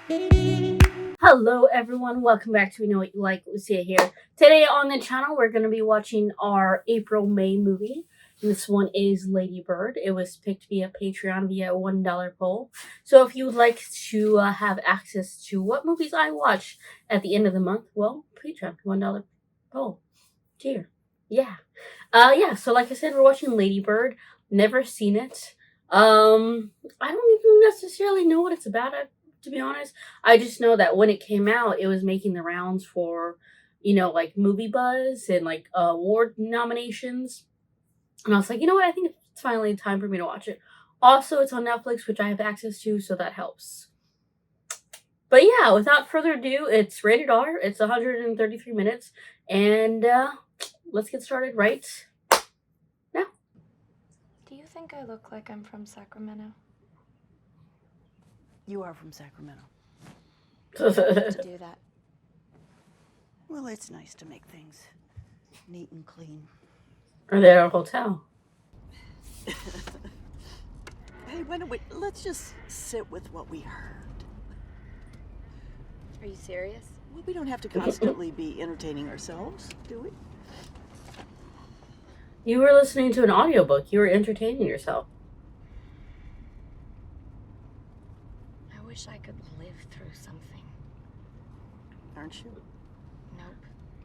Hello everyone, welcome back to We Know What You Like, Lucia here. Today on the channel we're going to be watching our April-May movie. This one is Lady Bird. It was picked via Patreon via a $1 poll. So if you would like to have access to what movies I watch at the end of the month, well, Patreon, $1 poll. Cheer. Yeah, so like I said, we're watching Lady Bird. Never seen it. I don't even necessarily know what it's about, to be honest. I just know that when it came out, it was making the rounds for, like movie buzz and like award nominations. And I was like, you know what? I think it's finally time for me to watch it. Also, it's on Netflix, which I have access to, so that helps. But yeah, without further ado, it's rated R. It's 133 minutes. And let's get started right now. Do you think I look like I'm from Sacramento? You are from Sacramento. To do that. Well, it's nice to make things neat and clean. Or they're at a hotel. Hey, let's just sit with what we heard. Are you serious? Well, we don't have to constantly be entertaining ourselves, do we? You were listening to an audiobook. You were entertaining yourself. I wish I could live through something. Aren't you? Nope.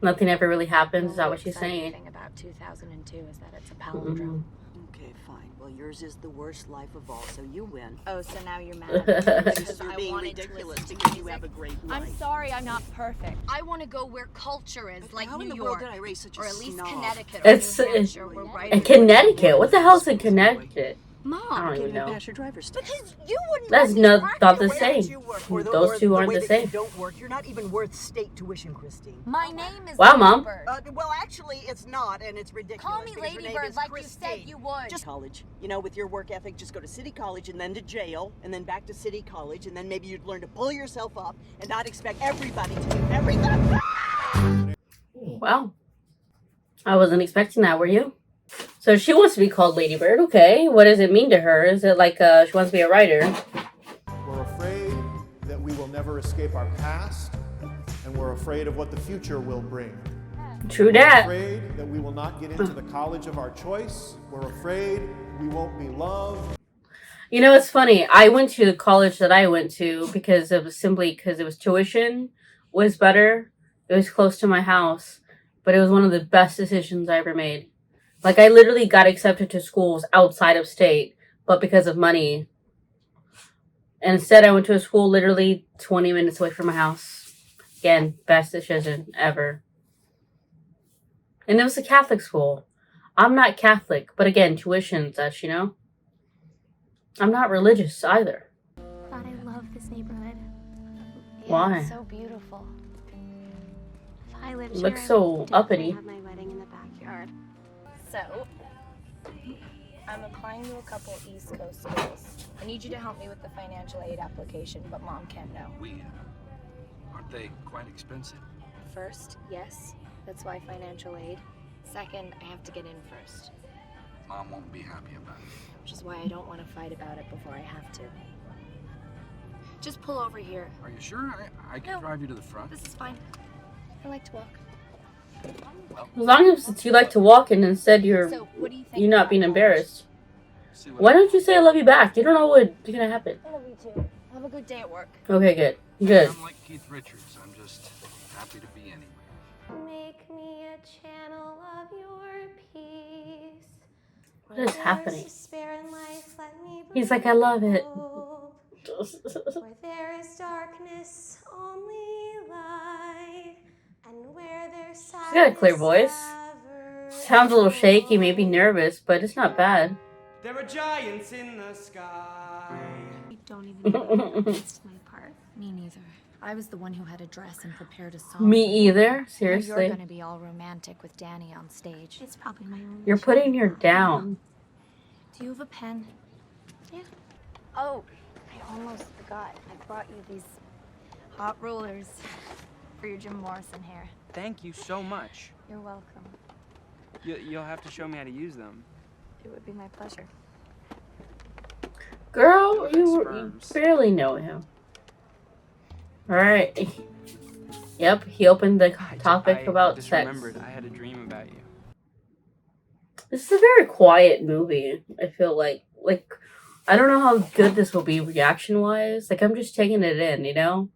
Nothing ever really happens. Is that The what she's exciting saying? thing about 2002 is that it's a palindrome. Okay, fine. Well, yours is the worst life of all, so you win. Oh, so now you're mad at me because You're I being wanted ridiculous to listen because to you music. have a great life. I'm sorry, I'm not perfect. I want to go where culture is, But like how in New the world York, did I raise such a or at least snob? Connecticut, It's- or New Hampshire, where In writers- Connecticut? What the hell's in Connecticut? I Mom, don't Can't even even know. pass your driver's test. because you wouldn't. That's let me not practice the it. same. Those two aren't the That same. you don't work. You're not even worth state tuition, Christine. My name is Wow, Lady Mom. Bird. Well, actually, it's not, and it's ridiculous. Call me because your Lady name Bird is like you said Christine. you would. Just college. You know, with your work ethic, just go to city college and then to jail and then back to city college and then maybe you'd learn to pull yourself up and not expect everybody to do everything. Wow. I wasn't expecting that, were you? So she wants to be called Lady Bird. Okay. What does it mean to her? Is it like she wants to be a writer? We're afraid that we will never escape our past, and we're afraid of what the future will bring. True We're that. afraid that we will not get into the college of our choice. We're afraid we won't be loved. You know, it's funny. I went to the college that I went to because it was tuition was better. It was close to my house, but it was one of the best decisions I ever made. Like, I literally got accepted to schools outside of state, but because of money. And instead, I went to a school literally 20 minutes away from my house. Again, best decision ever. And it was a Catholic school. I'm not Catholic, but again, tuition's such, you know? I'm not religious either. God, I love this neighborhood. Yeah, Why? It's so beautiful. If I lived It looks here, so I'd definitely uppity. have my wedding in the backyard. So, I'm applying to a couple East Coast schools. I need you to help me with the financial aid application, but Mom can't know. Aren't they quite expensive? First, yes, that's why financial aid. Second, I have to get in first, Mom won't be happy about it. which is why I don't want to fight about it before I have to. Just pull over here. Are you sure? I can No. drive you to the front. This is fine. I like to walk. Well, As long as you like to walk and instead you're What do you think? you're not about being college? embarrassed. see Why don't you say I love you back? You don't know what's gonna happen. I love you too. Have a good day at work. Okay, good. Good. I'm like Keith Richards. I'm just happy to be anywhere. Make me a channel of your peace. What is happening? Despair in life, let me He's bring like, I love it. hope. Where there is darkness, only light. And where there's She's got a clear voice. sadness, Sounds a little shaky, maybe nervous, but it's not bad. There are giants in the sky. I don't even know that's my part. Me neither. I was the one who had to dress and prepare a song. Me either. Now You're Seriously. gonna be all romantic with Danny on stage. It's probably my own. You're putting her down. Do you have a pen? Yeah. Oh, I almost forgot. I brought you these hot rollers for your Jim Morrison hair. Thank you so much. You're welcome. You'll have to show me how to use them. It would be my pleasure. Girl, you barely know him. Alright. Yep, he opened the topic I about just sex. remembered I had a dream about you. This is a very quiet movie, I feel like. Like, I don't know how good this will be reaction-wise. Like, I'm just taking it in, you know?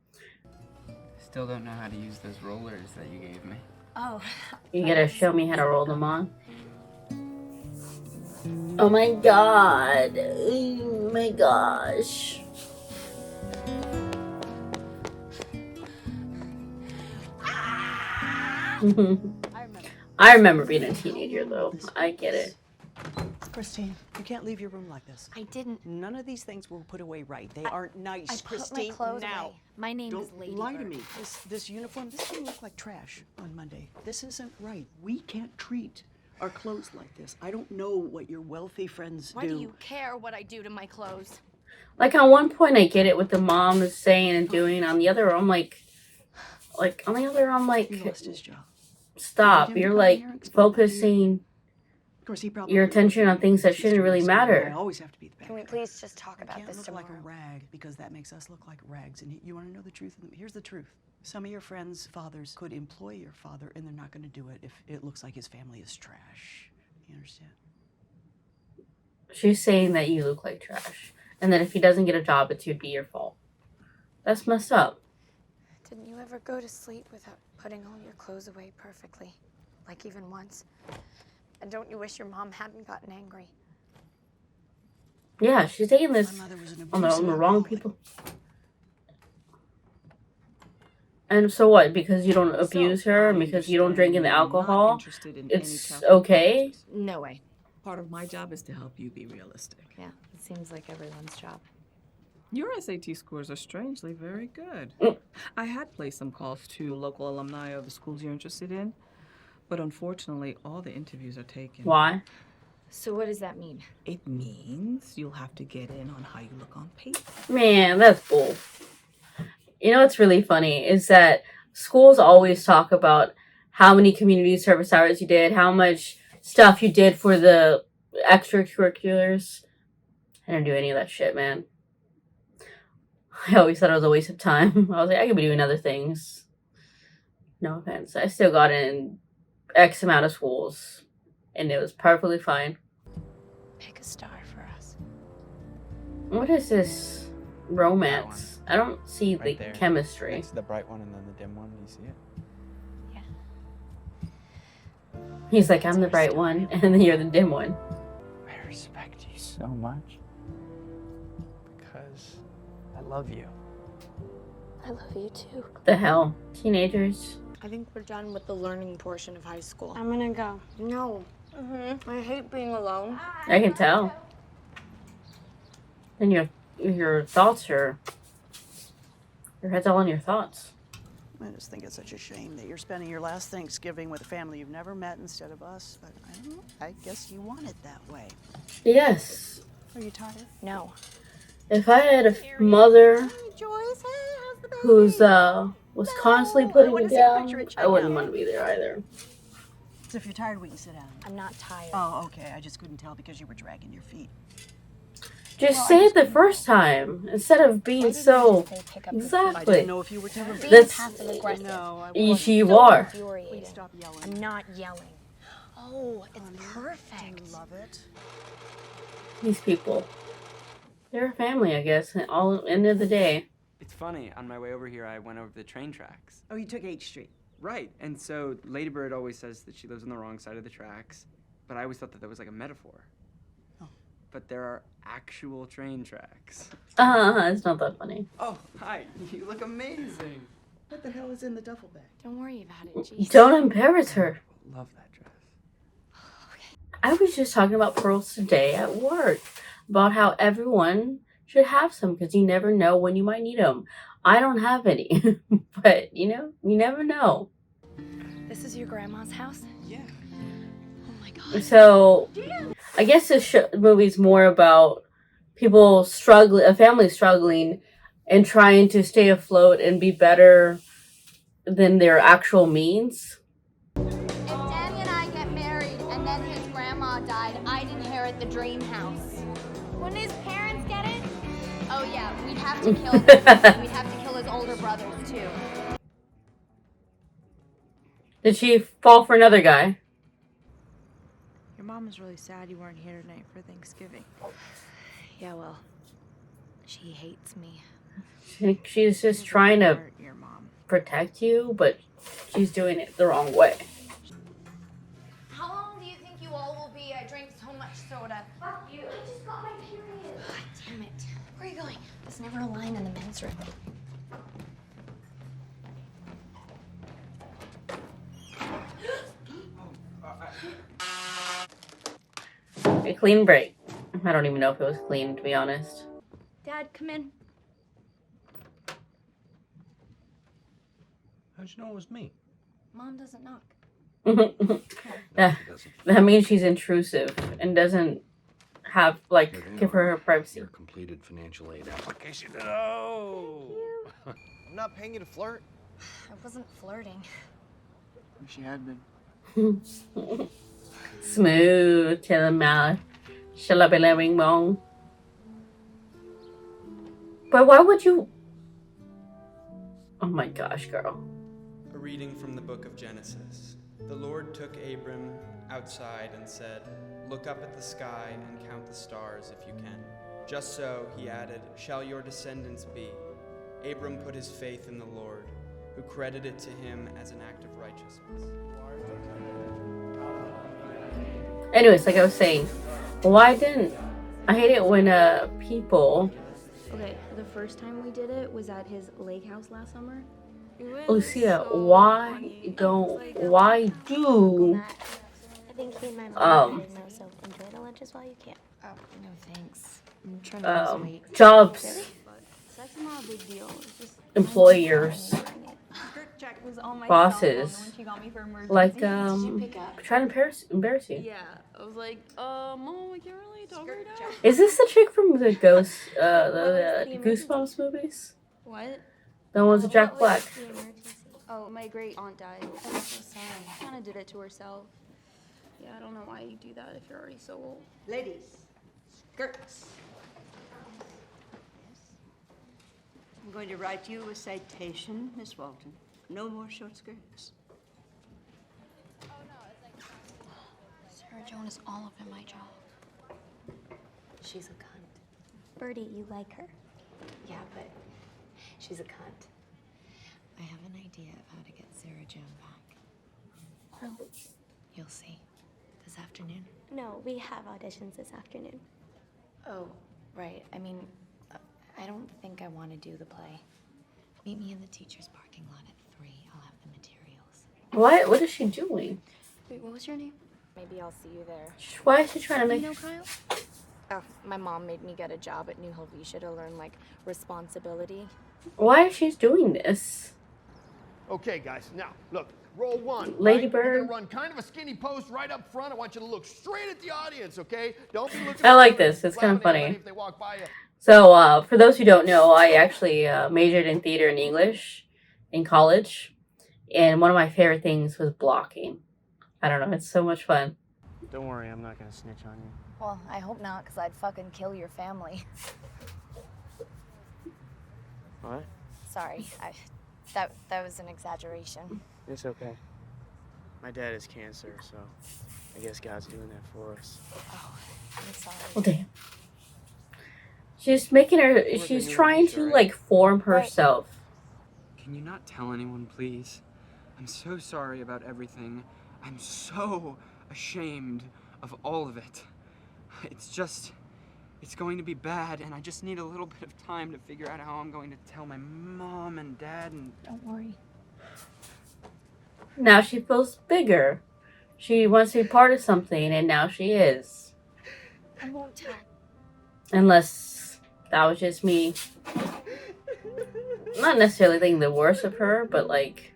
Still don't know how to use those rollers that you gave me. Oh. You gotta show me how to roll them on. Oh my god. Oh my gosh. I remember being a teenager, though. I get it. Christine, you can't leave your room like this. I didn't. None of these things were put away right. They aren't nice, I put Christine. my clothes now. away. My name is Don't Lady lie to Bird. me. This uniform, this can look like trash on Monday. This isn't right. We can't treat our clothes like this. I don't know what your wealthy friends Why do you care what I do to my clothes? Like, on one point, I get it what the mom is saying and doing. On the other, I'm like, on the other, I'm like, He lost his job. stop. Get him to You're come like here and explain that to you. focusing Of course, he probably your would attention look on at things that she's shouldn't really dressed, but matter. I always have to be the bad Can we guy. please just talk I about can't this look tomorrow? like a rag because that makes us look like rags. And you want to know the truth? Here's the truth. Some of your friends' fathers could employ your father, and they're not going to do it if it looks like his family is trash. You understand? She's saying that you look like trash. And that if he doesn't get a job, it would be your fault. That's messed up. Didn't you ever go to sleep without putting all your clothes away perfectly? Like even once? And don't you wish your mom hadn't gotten angry? Yeah, she's taking this My mother was an on the abusive wrong alcoholic. people. And so what? Because you don't abuse her and because you don't drink in the alcohol, it's okay? No way. Part of my job is to help you be realistic. Yeah, it seems like everyone's job. Your SAT scores are strangely very good. Mm. I had placed some calls to local alumni of the schools you're interested in, but unfortunately, all the interviews are taken. Why? So what does that mean? It means you'll have to get in on how you look on paper. Man, that's bull. You know what's really funny is that schools always talk about how many community service hours you did, how much stuff you did for the extracurriculars. I didn't do any of that shit, man. I always thought it was a waste of time. I was like, I could be doing other things. No offense. I still got in X amount of schools, and it was perfectly fine. Pick a star for us. What is this romance? I don't see the Right there. chemistry. Next to the bright one and then the dim one. You see it? He's like, I'm the bright one, and then you're the dim one. I respect you so much. Because I love you. I love you too. The hell? Teenagers? I think we're done with the learning portion of high school. I'm gonna go. No. I hate being alone. I can tell. And your thoughts are... Your head's all in your thoughts. I just think it's such a shame that you're spending your last Thanksgiving with a family you've never met instead of us. But I don't know. I guess you want it that way. Yes. Are you tired? No. If I had a mother who's was constantly putting me down, I wouldn't want to be there either. So if you're tired, we can sit down. I'm not tired. Oh, okay. I just couldn't tell because you were dragging your feet. Just say it the first time instead of being so I exactly. didn't know if you were tired. That's passive aggressive. No, I you wasn't. are. Please stop yelling. I'm not yelling. Oh, it's Honey, perfect. Do you love it? These people, they're a family, I guess. At all end of the day. It's funny. On my way over here, I went over the train tracks. Oh, you took H Street. Right. And so Lady Bird always says that she lives on the wrong side of the tracks. But I always thought that that was like a metaphor. Oh. But there are actual train tracks. It's not that funny. Oh, hi. You look amazing. What the hell is in the duffel bag? Don't worry about it, Jeez. Don't embarrass her. Love that dress. I was just talking about pearls today at work, about how everyone should have some because you never know when you might need them. I don't have any, but you never know. This is your grandma's house? Yeah. Oh my god. So, I guess this movie's more about people struggling, a family struggling, and trying to stay afloat and be better than their actual means. If Danny and I get married and then his grandma died, I'd inherit the dream house. Wouldn't his parents get it? Oh yeah, we'd have to kill them. We'd have to kill his older brothers too. Did she fall for another guy? Your mom was really sad you weren't here tonight for Thanksgiving. Yeah, well, she hates me. She's just trying to Hurt your mom. protect you, but she's doing it the wrong way. How long do you think you all will be? I drank so much soda. Fuck you. I just got my period. God damn it. Where are you going? There's never a line in the men's room. A clean break. I don't even know if it was clean, to be honest. Dad, come in. How'd you know it was me? Mom doesn't knock. that means she's intrusive and doesn't have, like, give her her privacy. Your completed financial aid application. Oh! I'm not paying you to flirt. I wasn't flirting. She had been. Smooth to the mouth. Shalabilawing bong. But why would you... Oh my gosh, girl. A reading from the book of Genesis. The Lord took Abram outside and said, "Look up at the sky and count the stars if you can." Just so, he added, "Shall your descendants be?" Abram put his faith in the Lord, who credited it to him as an act of righteousness. Anyways, like I was saying, why didn't... I hate it when people... Okay, the first time we did it was at his lake house last summer. Lucia, why do I think he and my mom know, so enjoy the lunches while you can. Oh, no thanks. I'm trying to lose weight. jobs, That's not a big deal. It's just employers, Check was on my bosses, cell phone when she got me for emergency. like Did you pick up? trying to embarrass you. Yeah, I was like, Mom, we can't really talk right now. Is this the chick from the Ghost, the Goosebumps movies? What? The ones with Jack Black. Oh, my great aunt died. I'm so sorry. She kind of did it to herself. Yeah, I don't know why you do that if you're already so old. Ladies, skirts. I'm going to write you a citation, Miss Walton. No more short skirts. Sarah Joan is all up in my job. She's a cunt. Birdie, you like her? Yeah, but she's a cunt. I have an idea of how to get Sarah Joan back. Oh. You'll see. This afternoon? No, we have auditions this afternoon. Oh, right. I mean, I don't think I want to do the play. Meet me in the teacher's parking lot at 3. I'll have the materials. What is she doing? Wait, what was your name? Maybe I'll see you there. Why is she trying to make... You know Kyle? Oh, my mom made me get a job at New Helvetia to learn, like, responsibility. Why is she doing this? Okay, guys, now, look, roll one. Lady right? Bird. You're gonna run kind of a skinny post right up front. I want you to look straight at the audience, okay? Don't be looking I like around this. and It's kind of flapping funny. if they walk by you. So, for those who don't know, I actually majored in theater and English in college. And one of my favorite things was blocking. I don't know. It's so much fun. Don't worry, I'm not gonna snitch on you. Well, I hope not, because I'd fucking kill your family. What? Sorry, that was an exaggeration. It's okay. My dad has cancer, so I guess God's doing that for us. Oh, I'm sorry. Well, damn. She's making her... She's trying to, like, form herself. Can you not tell anyone, please? I'm so sorry about everything. I'm so ashamed of all of it. It's going to be bad, and I just need a little bit of time to figure out how I'm going to tell my mom and dad and... Don't worry. Now she feels bigger. She wants to be part of something, and now she is. I won't tell. Unless that was just me. Not necessarily thinking the worst of her, but, like,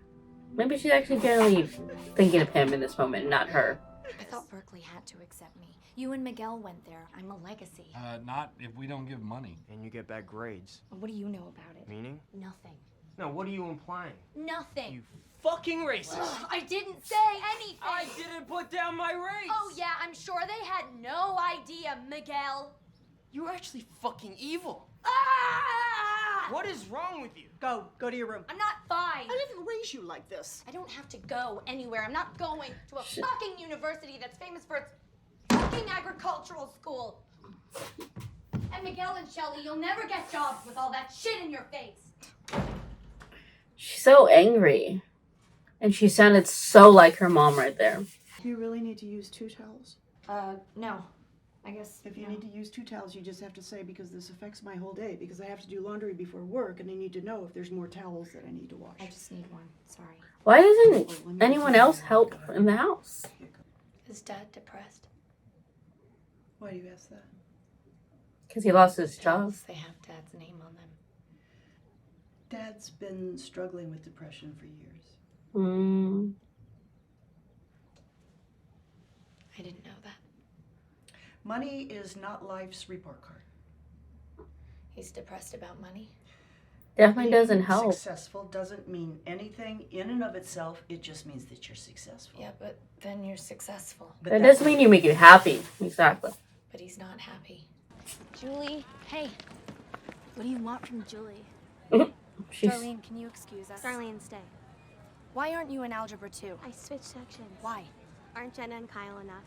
maybe she's actually generally thinking of him in this moment, not her. I thought Berkeley had to accept me. You and Miguel went there. I'm a legacy. Not if we don't give money. And you get bad grades. What do you know about it? Meaning? Nothing. No, what are you implying? Nothing. You fucking racist! Ugh, I didn't say anything. I didn't put down my race! Oh yeah, I'm sure they had no idea, Miguel. You're actually fucking evil. Ah! What is wrong with you? Go to your room. I'm not fine. I didn't raise you like this. I don't have to go anywhere. I'm not going to a fucking university that's famous for its fucking agricultural school. And Miguel and Shelley, you'll never get jobs with all that shit in your face. She's so angry. And she sounded so like her mom right there. Do you really need to use 2 towels? No. I guess. If you need to use 2 towels, you just have to say, because this affects my whole day, because I have to do laundry before work, and I need to know if there's more towels that I need to wash. I just need one. Sorry. Why doesn't anyone else help in the house? Is Dad depressed? Why do you ask that? Because he lost his job. They have Dad's name on them. Dad's been struggling with depression for years. I didn't know that. Money is not life's report card. He's depressed about money. Definitely doesn't help. Successful doesn't mean anything in and of itself. It just means that you're successful. Yeah, but then you're successful. But That doesn't mean you make you happy. Exactly. But he's not happy. Julie, hey. What do you want from Julie? She's... Darlene, can you excuse us? Darlene, stay. Why aren't you in Algebra 2? I switched sections. Why? Aren't Jenna and Kyle enough?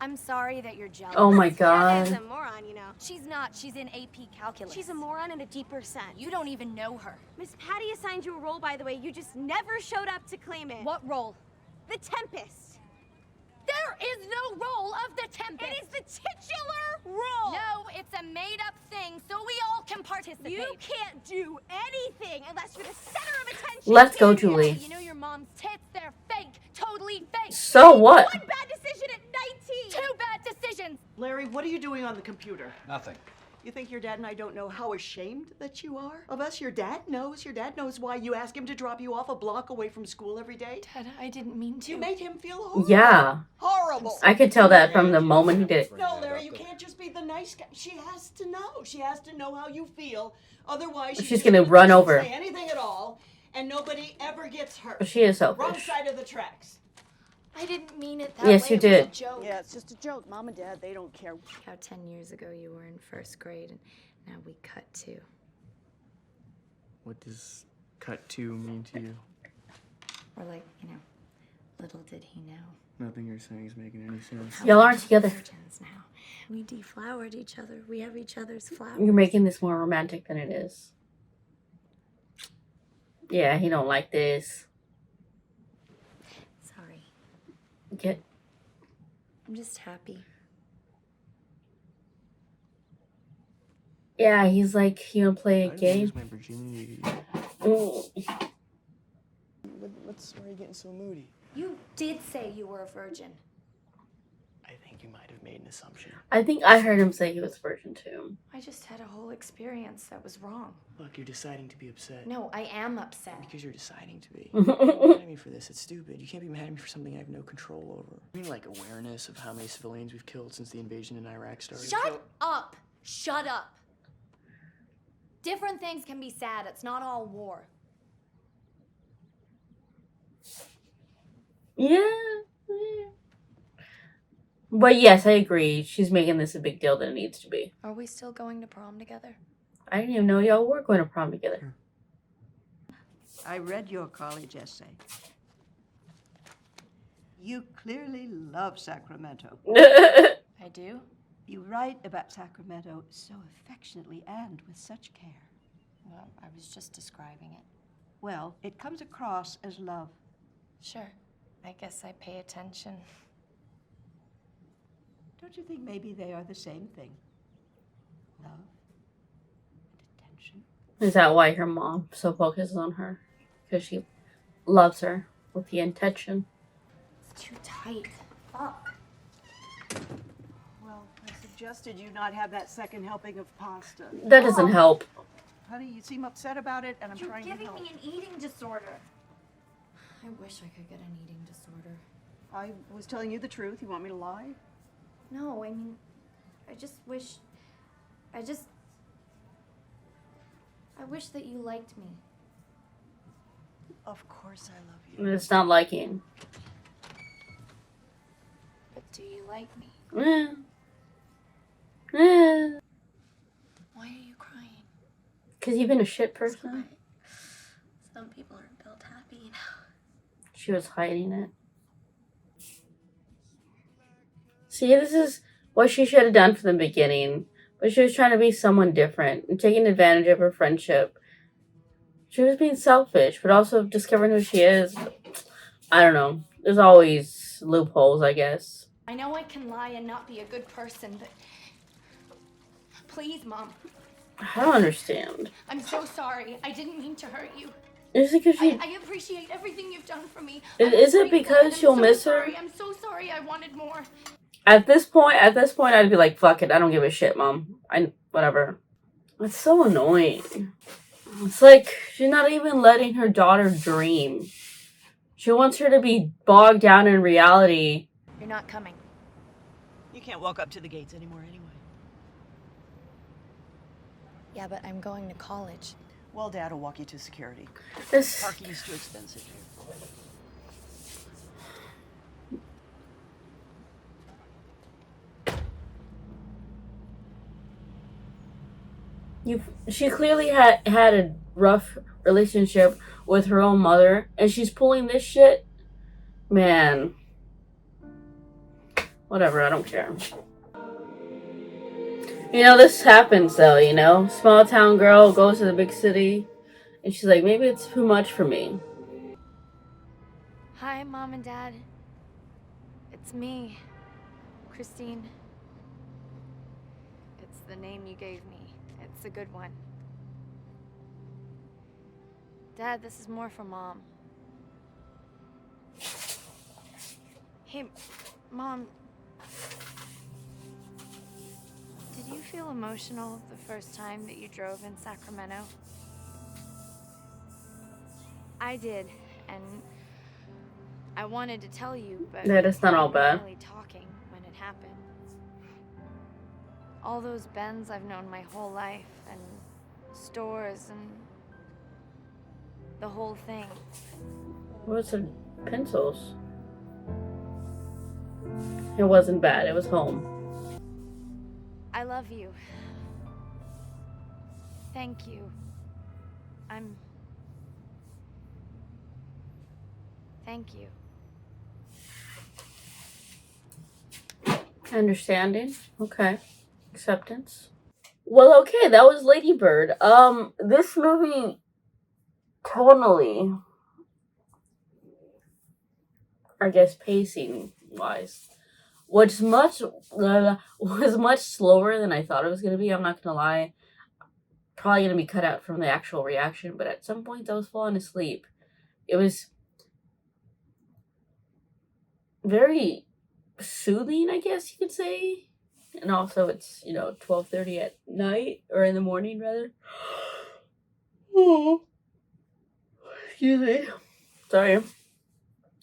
I'm sorry that you're jealous. Oh my god. Jenna's a moron, you know. She's not. She's in AP Calculus. She's a moron in a deeper sense. You don't even know her. Miss Patty assigned you a role, by the way. You just never showed up to claim it. What role? The Tempest. There is no role of the Tempest. It is the titular role. No, it's a made-up thing, so we all can participate. You can't do anything unless you're the center of attention. Let's go, Julie. You know your mom's tits, they're fake. Totally fake. So what? One bad decision at 19. 2 bad decisions. Larry, what are you doing on the computer? Nothing. You think your dad and I don't know how ashamed that you are of us? Your dad knows. Your dad knows why you ask him to drop you off a block away from school every day. Dad, I didn't mean to. You made him feel horrible. Yeah. Horrible. I could tell that from the moment he did it. No, Larry, you can't just be the nice guy. She has to know. She has to know how you feel. Otherwise, She's gonna run over. Say anything at all, and nobody ever gets hurt. But she is Wrong selfish. side of the tracks. I didn't mean it that Yes, way. you did. It was a joke. Yeah, it's just a joke. Mom and Dad, they don't care. How 10 years ago you were in 1st grade and now we cut to. What does cut 2 mean to you? Or like, little did he know. Nothing you're saying is making any sense. Y'all aren't together. Virgins now. We deflowered each other. We have each other's flowers. You're making this more romantic than it is. Yeah, he don't like this. Sorry. Get. I'm just happy. Yeah, he's like, he gonna play a I didn't game. lose my virginity. Why are you getting so moody? You did say you were a virgin. I think you might have made an assumption. I think I heard him say he was virgin too. I just had a whole experience that was wrong. Look, you're deciding to be upset. No, I am upset. Because you're deciding to be. You're mad at me for this. It's stupid. You can't be mad at me for something I have no control over. I mean, like, awareness of how many civilians we've killed since the invasion in Iraq started. Shut up! Shut up! Different things can be sad. It's not all war. Yeah. But yes, I agree. She's making this a big deal than it needs to be. Are we still going to prom together? I didn't even know y'all were going to prom together. I read your college essay. You clearly love Sacramento. I do? You write about Sacramento so affectionately and with such care. Well, I was just describing it. Well, it comes across as love. Sure. I guess I pay attention. Don't you think maybe they are the same thing? Love and attention. Is that why her mom so focuses on her? Because she loves her with the intention. It's too tight. Fuck. Well, I suggested you not have that second helping of pasta. That doesn't help. Honey, you seem upset about it, and I'm You're trying to giving help. me an eating disorder. I wish I could get an eating disorder. I was telling you the truth. You want me to lie? No, I mean, I wish that you liked me. Of course I love you. It's not liking. But do you like me? Yeah. Yeah. Why are you crying? Because you've been a shit person? Some people aren't built happy, you know. She was hiding it. See, this is what she should have done from the beginning. But she was trying to be someone different and taking advantage of her friendship. She was being selfish, but also discovering who she is. I don't know. There's always loopholes, I guess. I know I can lie and not be a good person, but please, Mom. I don't understand. I'm so sorry. I didn't mean to hurt you. Is it because I appreciate everything you've done for me. Is it because she'll miss her? I'm so sorry. I wanted more. At this point, I'd be like, fuck it. I don't give a shit, Mom. Whatever. It's so annoying. It's like she's not even letting her daughter dream. She wants her to be bogged down in reality. You're not coming. You can't walk up to the gates anymore anyway. Yeah, but I'm going to college. Well, Dad will walk you to security. This parking is too expensive here. She clearly had a rough relationship with her own mother, and she's pulling this shit. Man, whatever. I don't care. You know, this happens though. You know, small town girl goes to the big city, and she's like, maybe it's too much for me. Hi, Mom and Dad. It's me, Christine. It's the name you gave me. It's a good one. Dad, this is more for Mom. Hey, Mom. Did you feel emotional the first time that you drove in Sacramento? I did, and I wanted to tell you, but Yeah, that's not all bad. Really talking when it happened. All those Bens I've known my whole life, and stores, and the whole thing. What's the pencils? It wasn't bad. It was home. I love you. Thank you. Thank you. Understanding. Okay. Acceptance. Well, okay, that was Lady Bird. This movie tonally, I guess pacing wise, was much slower than I thought it was gonna be. I'm not gonna lie. Probably gonna be cut out from the actual reaction, but at some point I was falling asleep. It was very soothing, I guess you could say. And also it's, 12:30 at night, or in the morning rather. Oh. Excuse me. Sorry.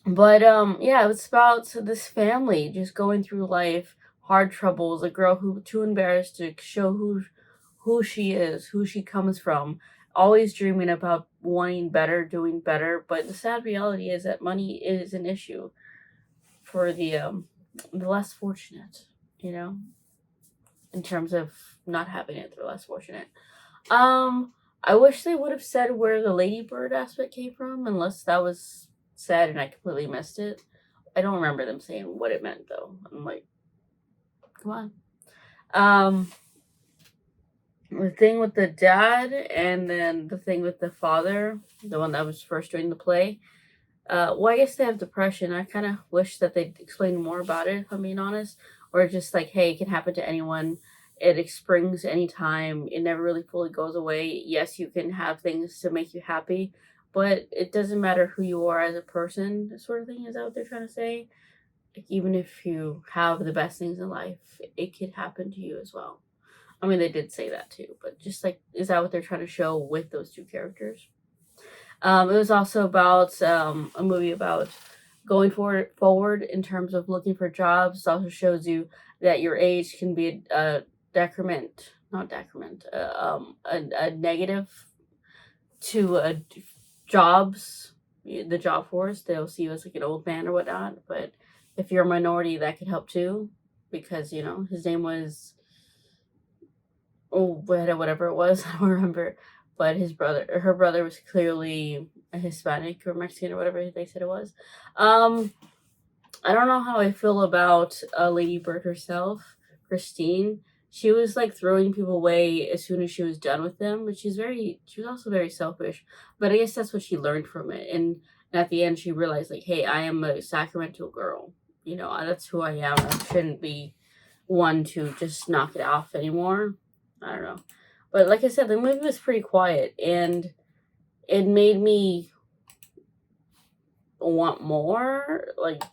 But yeah, it was about this family just going through life, hard troubles, a girl who too embarrassed to show who she is, who she comes from, always dreaming about wanting better, doing better, but the sad reality is that money is an issue for the less fortunate, in terms of not having it, they're less fortunate. I wish they would have said where the ladybird aspect came from, unless that was said and I completely missed it. I don't remember them saying what it meant though. I'm like, come on. The thing with the dad and then the thing with the father, the one that was first doing the play. Well, I guess they have depression. I kind of wish that they'd explain more about it, if I'm being honest. Or just like, hey, it can happen to anyone. It springs anytime. It never really fully goes away. Yes, you can have things to make you happy, but it doesn't matter who you are as a person, sort of thing is that what they're trying to say. Like, even if you have the best things in life, it could happen to you as well. I mean, they did say that too, but just like, is that what they're trying to show with those two characters? It was also about a movie about going forward in terms of looking for jobs. It also shows you that your age can be a negative to jobs, the job force. They'll see you as like an old man or whatnot. But if you're a minority, that could help too, because his name was whatever it was, I don't remember. but her brother was clearly a Hispanic or Mexican or whatever they said it was. I don't know how I feel about Lady Bird herself, Christine. She was like throwing people away as soon as she was done with them, but she was also very selfish. But I guess that's what she learned from it. And at the end, she realized, like, hey, I am a Sacramento girl. You know, that's who I am. I shouldn't be one to just knock it off anymore. I don't know. But like I said, the movie was pretty quiet, and it made me want more, like,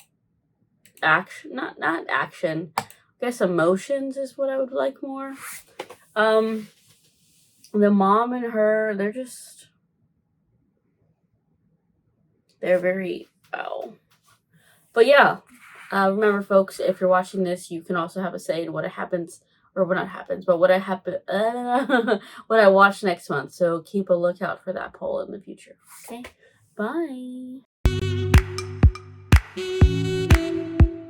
action, not action. I guess emotions is what I would like more. The mom and her, they're very, but yeah, remember folks, if you're watching this, you can also have a say in what happens, or what not happens, but what I watch next month. So keep a lookout for that poll in the future. Okay, bye.